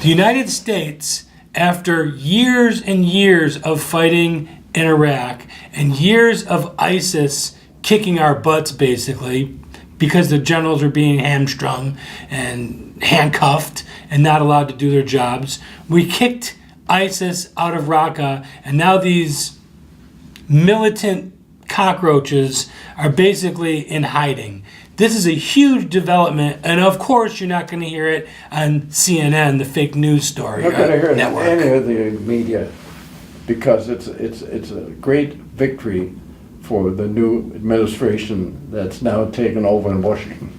The United States, after years and years of fighting in Iraq and years of ISIS kicking our butts basically because the generals are being hamstrung and handcuffed and not allowed to do their jobs, we kicked ISIS out of Raqqa, and now these militant cockroaches are basically in hiding. This is a huge development, and of course you're not going to hear it on CNN, the fake news story You're not going to hear it network. in any of the media, because it's a great victory for the new administration that's now taken over in Washington.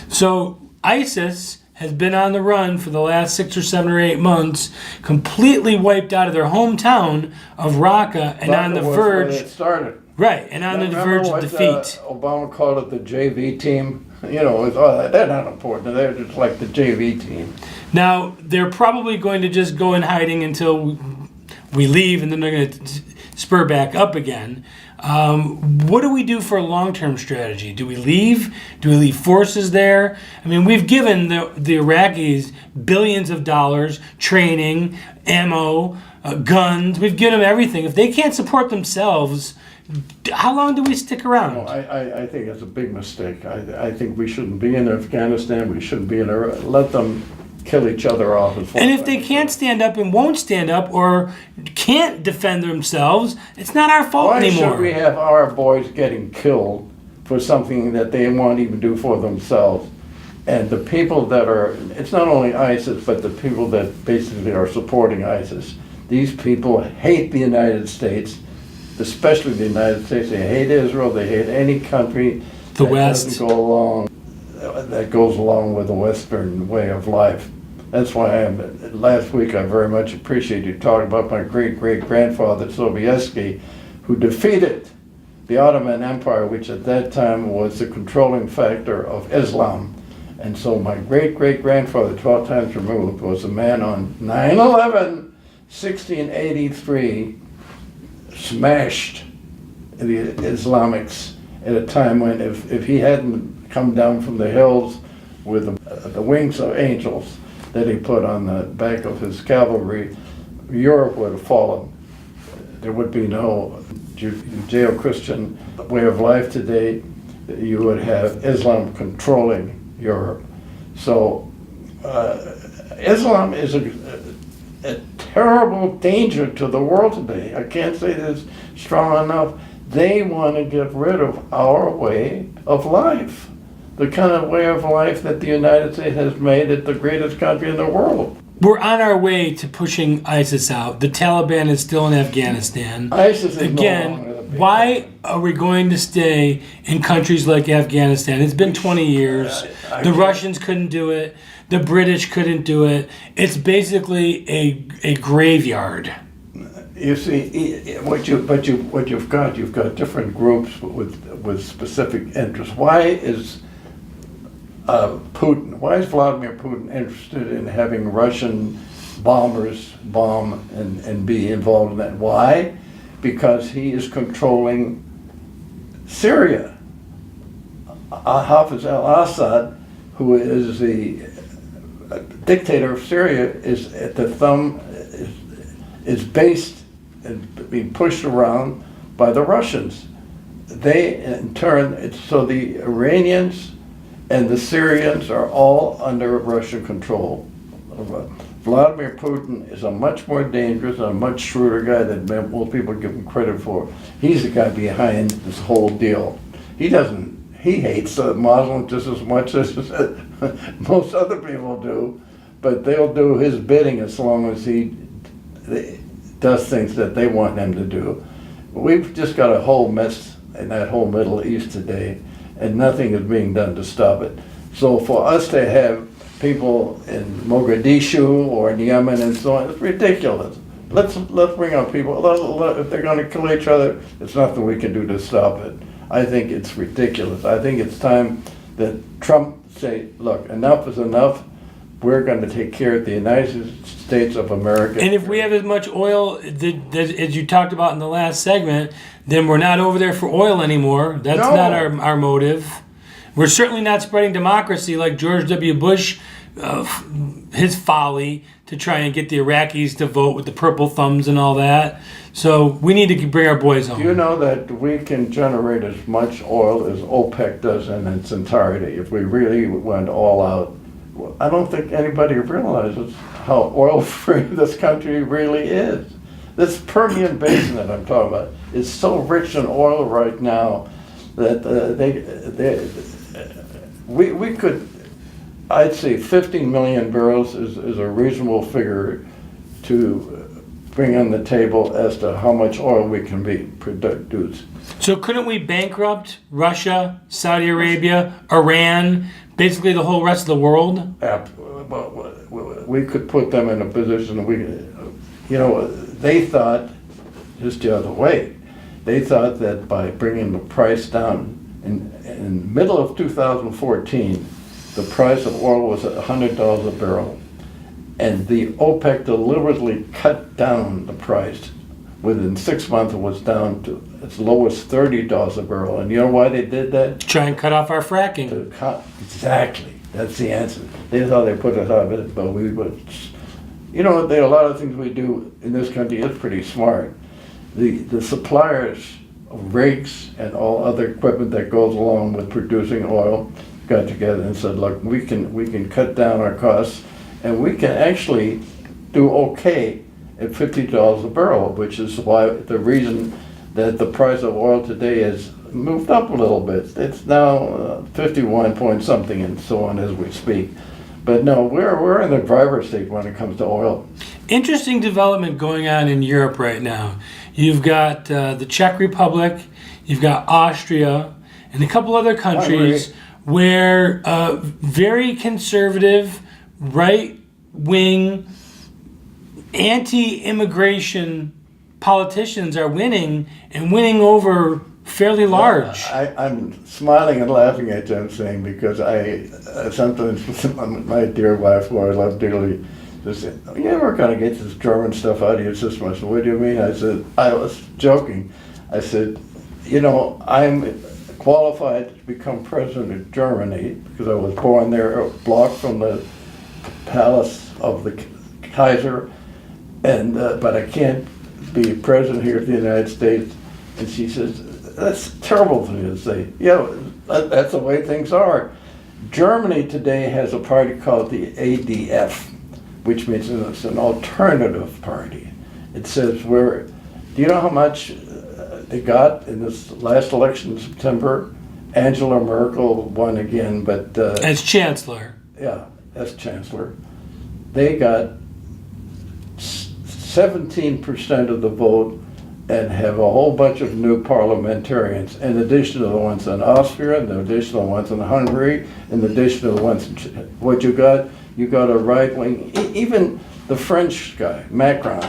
So ISIS has been on the run for the last 6 or 7 or 8 months, completely wiped out of their hometown of Raqqa, and on the verge. It started. Right, and on the verge of defeat. Obama called it the JV team. You know, they're not important. They're just like the JV team. Now, they're probably going to just go in hiding until we leave, and then they're going to spur back up again. What do we do for a long-term strategy? Do we leave? Do we leave forces there? I mean, we've given the Iraqis billions of dollars, training, ammo, guns. We've given them everything. If they can't support themselves, how long do we stick around? No, I think it's a big mistake. I think we shouldn't be in Afghanistan. We shouldn't be in Iraq. Let them kill each other off. And if they can't stand up and won't stand up or can't defend themselves, it's not our fault anymore. Why should we have our boys getting killed for something that they won't even do for themselves? And the people that are, it's not only ISIS, but the people that basically are supporting ISIS. These people hate the United States, especially the United States. They hate Israel. They hate any country the West that goes along with the Western way of life. That's why last week I very much appreciate you talking about my great-great-grandfather Sobieski, who defeated the Ottoman Empire, which at that time was the controlling factor of Islam. And so my great-great-grandfather, 12 times removed, was a man on 9/11, 1683, smashed the Islamics at a time when if he hadn't come down from the hills with the wings of angels that he put on the back of his cavalry, Europe would have fallen. There would be no Judeo-Christian way of life today. You would have Islam controlling Europe. So Islam is a terrible danger to the world today. I can't say this strong enough. They want to get rid of our way of life, the kind of way of life that the United States has made it the greatest country in the world. We're on our way to pushing ISIS out. The Taliban is still in Afghanistan. ISIS is again. Why are we going to stay in countries like Afghanistan? It's been 20 years. The Russians couldn't do it. The British couldn't do it. It's basically a graveyard. You see, what you've got different groups with specific interests. Why is Vladimir Putin interested in having Russian bombers bomb and be involved in that? Why? Because he is controlling Syria. Hafiz al-Assad, who is the dictator of Syria, is at the thumb, is based and being pushed around by the Russians. They, in turn, so the Iranians and the Syrians are all under Russian control. Vladimir Putin is a much more dangerous and a much shrewder guy than most people give him credit for. He's the guy behind this whole deal. He hates the Muslims just as much as most other people do, but they'll do his bidding as long as he does things that they want him to do. We've just got a whole mess in that whole Middle East today, and nothing is being done to stop it. So for us to have people in Mogadishu or in Yemen and so on, it's ridiculous. Let's bring out people. If they're going to kill each other, there's nothing we can do to stop it. I think it's ridiculous. I think it's time that Trump say, look, enough is enough. We're going to take care of the United States of America. And if we have as much oil as you talked about in the last segment, then we're not over there for oil anymore. That's not our motive. We're certainly not spreading democracy like George W. Bush his folly to try and get the Iraqis to vote with the purple thumbs and all that. So we need to bring our boys home. Do you know that we can generate as much oil as OPEC does in its entirety if we really went all out? I don't think anybody realizes how oil-free this country really is. This Permian Basin that I'm talking about is so rich in oil right now that we could, I'd say 15 million barrels is a reasonable figure to bring on the table as to how much oil we can produce. So couldn't we bankrupt Russia, Saudi Arabia, Iran, basically the whole rest of the world? We could put them in a position, they thought, just the other way, they thought that by bringing the price down, in the middle of 2014, the price of oil was at $100 a barrel. And the OPEC deliberately cut down the price. Within 6 months, it was down to as low as $30 a barrel. And you know why they did that? Try and cut off our fracking. Exactly. That's the answer. They thought they put us out of it, but we would. There are a lot of things we do in this country is pretty smart. The suppliers of rigs and all other equipment that goes along with producing oil got together and said, look, we can cut down our costs, and we can actually do okay at $50 a barrel, which is why the reason that the price of oil today has moved up a little bit. It's now 51 point something and so on as we speak. But no, we're in the driver's seat when it comes to oil. Interesting development going on in Europe right now. You've got the Czech Republic, you've got Austria, and a couple other countries where very conservative, right-wing, anti-immigration politicians are winning, and winning over fairly large. I'm smiling and laughing at you, I'm saying, because I sometimes, my dear wife, who I love dearly, just said, you're never going to get this German stuff out of your system. I said, what do you mean? I was joking. I said, I'm qualified to become president of Germany because I was born there, a block from the palace of the Kaiser, and but I can't be president here of the United States. And she says, that's terrible thing to say. Yeah, that's the way things are. Germany today has a party called the ADF, which means it's an alternative party. It says do you know how much they got in this last election in September? Angela Merkel won again, but as chancellor. Yeah, as chancellor. They got 17% of the vote and have a whole bunch of new parliamentarians, in addition to the ones in Austria, in addition to the ones in Hungary, in addition to the ones in what you got a right wing, even the French guy, Macron,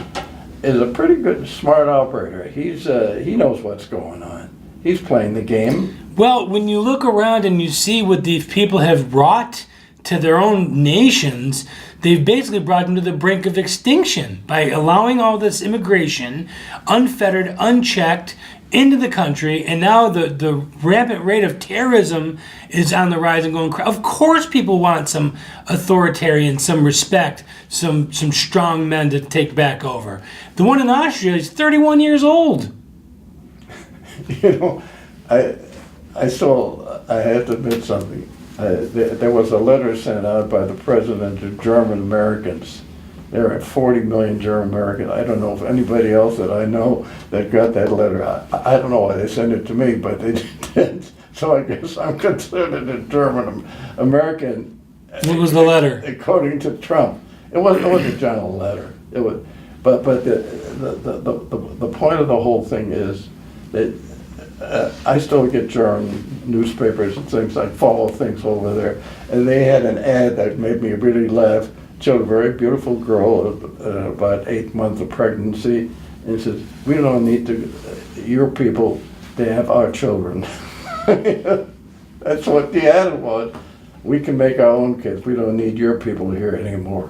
is a pretty good, smart operator. He knows what's going on. He's playing the game. Well, when you look around and you see what these people have brought to their own nations, they've basically brought them to the brink of extinction by allowing all this immigration, unfettered, unchecked, into the country, and now the rampant rate of terrorism is on the rise and going. Of course people want some authoritarian, some respect, some strong men to take back over. The one in Austria is 31 years old. I have to admit something. There was a letter sent out by the president to German Americans. There are 40 million German Americans. I don't know if anybody else that I know that got that letter. I don't know why they sent it to me, but they did. So I guess I'm considered a German American. What was the letter? According to Trump, it was a general letter. It was, but the point of the whole thing is that I still get German newspapers and things. I follow things over there, and they had an ad that made me really laugh. Showed a very beautiful girl about 8 months of pregnancy, and it says, "We don't need your people to have our children." That's what the ad was. We can make our own kids. We don't need your people here anymore.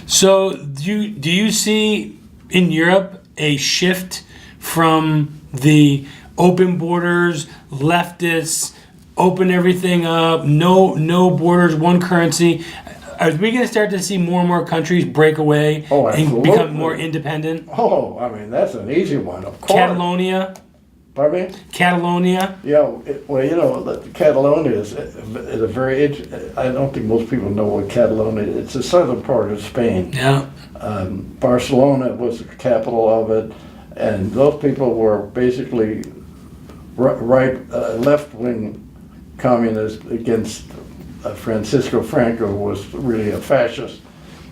So do you see in Europe a shift from the open borders, leftists, open everything up, no borders, one currency? Are we going to start to see more and more countries break away Oh, and absolutely. become more independent? Oh, I mean, that's an easy one, of course. Catalonia? Pardon me? Catalonia? Yeah, well, you know, Catalonia is a very, I don't think most people know what Catalonia is. It's the southern part of Spain. Yeah. Barcelona was the capital of it, and those people were basically left-wing communists against Francisco Franco, who was really a fascist.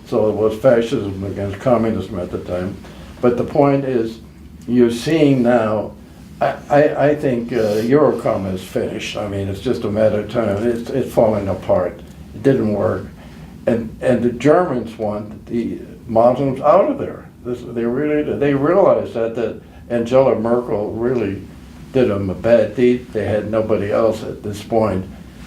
So it was fascism against communism at the time. But the point is, you're seeing now, I think Eurocom is finished. I mean, it's just a matter of time. It's falling apart. It didn't work. And the Germans want the Muslims out of there. They realized that Angela Merkel really did them a bad deed. They had nobody else at this point.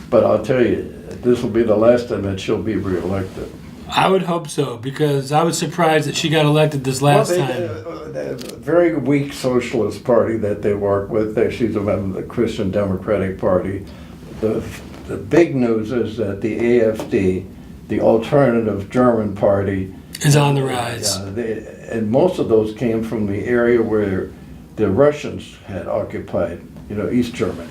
But I'll tell you, this will be the last time that she'll be reelected. I would hope so, because I was surprised that she got elected this last time. They're a very weak socialist party that they work with. She's a member of the Christian Democratic Party. The big news is that the AfD, the alternative German party, Is on the rise. and most of those came from the area where the Russians had occupied, East Germany.